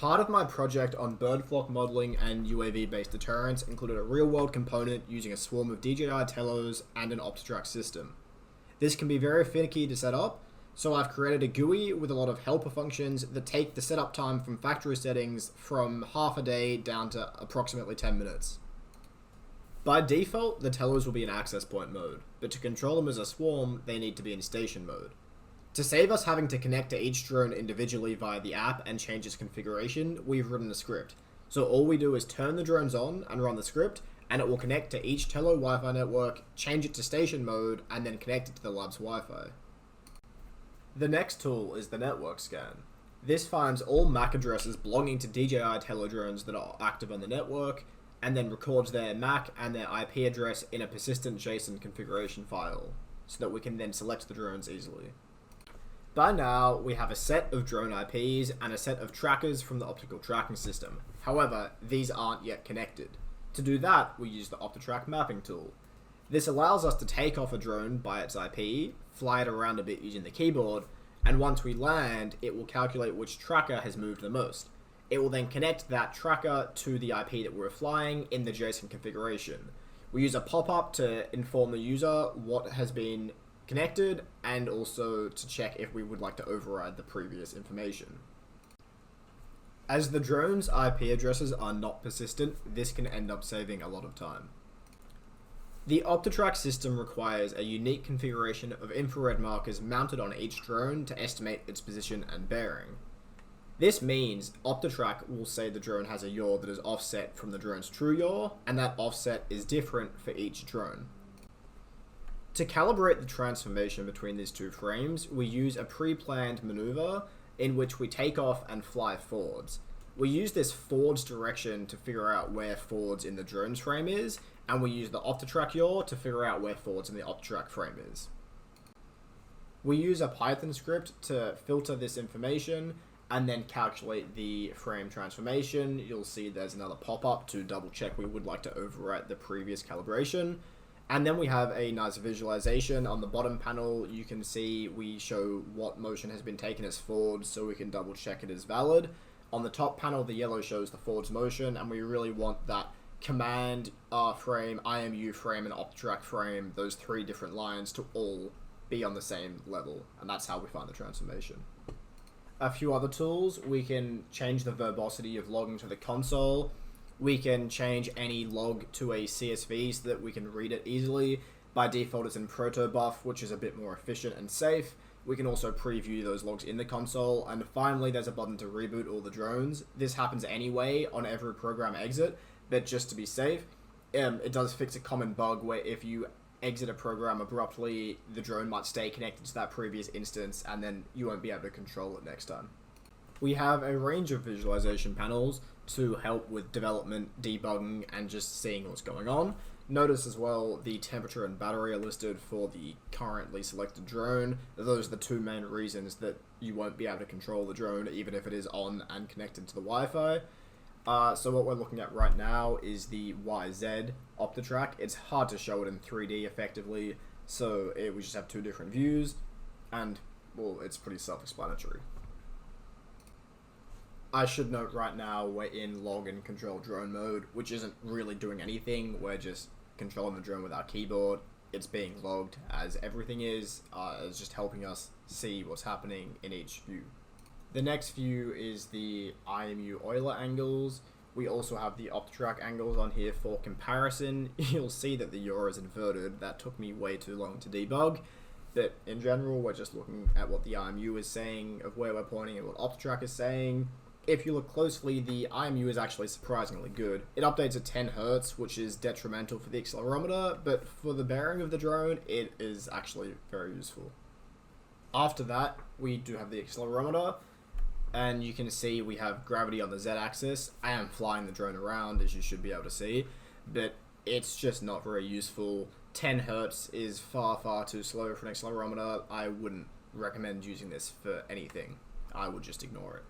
Part of my project on bird flock modeling and UAV-based deterrence included a real-world component using a swarm of DJI telos and an OptiTrack system. This can be very finicky to set up, so I've created a GUI with a lot of helper functions that take the setup time from factory settings from half a day down to approximately 10 minutes. By default, the telos will be in access point mode, but to control them as a swarm, they need to be in station mode. To save us having to connect to each drone individually via the app and change its configuration, we've written a script. So all we do is turn the drones on and run the script, and it will connect to each telo Wi-Fi network, change it to station mode, and then connect it to the lab's Wi-Fi. The next tool is the network scan. This finds all MAC addresses belonging to DJI telo drones that are active on the network, and then records their MAC and their IP address in a persistent JSON configuration file, so that we can then select the drones easily. By now, we have a set of drone IPs and a set of trackers from the optical tracking system. However, these aren't yet connected. To do that, we use the OptiTrack mapping tool. This allows us to take off a drone by its IP, fly it around a bit using the keyboard, and once we land, it will calculate which tracker has moved the most. It will then connect that tracker to the IP that we're flying in the JSON configuration. We use a pop-up to inform the user what has been connected, and also to check if we would like to override the previous information. As the drone's IP addresses are not persistent, this can end up saving a lot of time. The OptiTrack system requires a unique configuration of infrared markers mounted on each drone to estimate its position and bearing. This means OptiTrack will say the drone has a yaw that is offset from the drone's true yaw, and that offset is different for each drone. To calibrate the transformation between these two frames, we use a pre-planned maneuver in which we take off and fly forwards. We use this forwards direction to figure out where forwards in the drone's frame is, and we use the OptiTrack yaw to figure out where forwards in the OptiTrack frame is. We use a Python script to filter this information and then calculate the frame transformation. You'll see there's another pop-up to double check we would like to overwrite the previous calibration. And then we have a nice visualization. On the bottom panel, you can see we show what motion has been taken as forward, so we can double check it is valid. On the top panel, the yellow shows the forwards motion, and we really want that command frame, IMU frame, and OptiTrack frame, those three different lines, to all be on the same level, and that's how we find the transformation. A few other tools: we can change the verbosity of logging to the console. We can change any log to a CSV so that we can read it easily. By default, it's in protobuf, which is a bit more efficient and safe. We can also preview those logs in the console. And finally, there's a button to reboot all the drones. This happens anyway on every program exit, but just to be safe, it does fix a common bug where if you exit a program abruptly, the drone might stay connected to that previous instance, and then you won't be able to control it next time. We have a range of visualization panels to help with development, debugging, and just seeing what's going on. Notice as well the temperature and battery are listed for the currently selected drone. Those are the two main reasons that you won't be able to control the drone even if it is on and connected to the Wi-Fi. So what we're looking at right now is the YZ OptiTrack. It's hard to show it in 3D effectively, so we just have two different views, and well, it's pretty self-explanatory. I should note right now we're in log and control drone mode, which isn't really doing anything. We're just controlling the drone with our keyboard. It's being logged as everything is. It's just helping us see what's happening in each view. The next view is the IMU Euler angles. We also have the OptiTrack angles on here for comparison. You'll see that the yaw is inverted. That took me way too long to debug. But in general, we're just looking at what the IMU is saying, of where we're pointing and what OptiTrack is saying. If you look closely, the IMU is actually surprisingly good. It updates at 10 Hz, which is detrimental for the accelerometer, but for the bearing of the drone, it is actually very useful. After that, we do have the accelerometer, and you can see we have gravity on the Z-axis. I am flying the drone around, as you should be able to see, but it's just not very useful. 10 Hz is far, far too slow for an accelerometer. I wouldn't recommend using this for anything. I would just ignore it.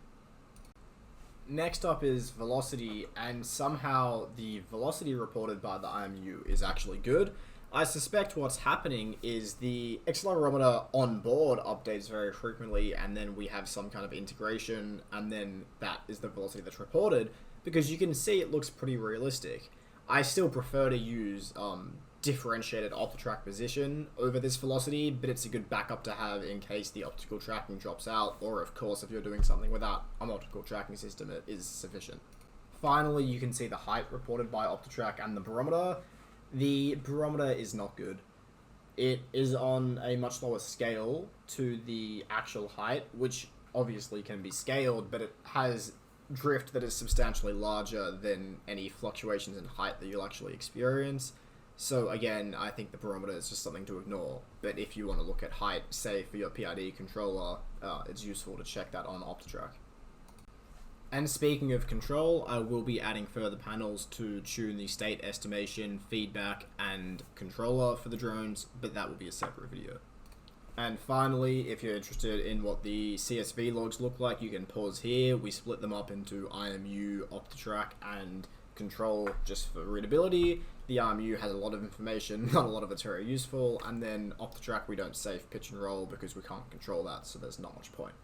Next up is velocity, and somehow the velocity reported by the IMU is actually good. I suspect what's happening is the accelerometer on board updates very frequently, and then we have some kind of integration, and then that is the velocity that's reported, because you can see it looks pretty realistic. I still prefer to use differentiated off-the-track position over this velocity, but it's a good backup to have in case the optical tracking drops out, or of course if you're doing something without an optical tracking system, it is sufficient. Finally, you can see the height reported by OptiTrack and the barometer. The barometer is not good. It is on a much lower scale to the actual height, which obviously can be scaled, but it has drift that is substantially larger than any fluctuations in height that you'll actually experience. So again, I think the barometer is just something to ignore, but if you want to look at height, say for your PID controller, it's useful to check that on OptiTrack. And speaking of control, I will be adding further panels to tune the state estimation, feedback, and controller for the drones, but that will be a separate video. And finally, if you're interested in what the CSV logs look like, you can pause here. We split them up into IMU, OptiTrack, and control just for readability. The IMU has a lot of information, not a lot of it's very useful, and then OptiTrack we don't save pitch and roll because we can't control that, so there's not much point.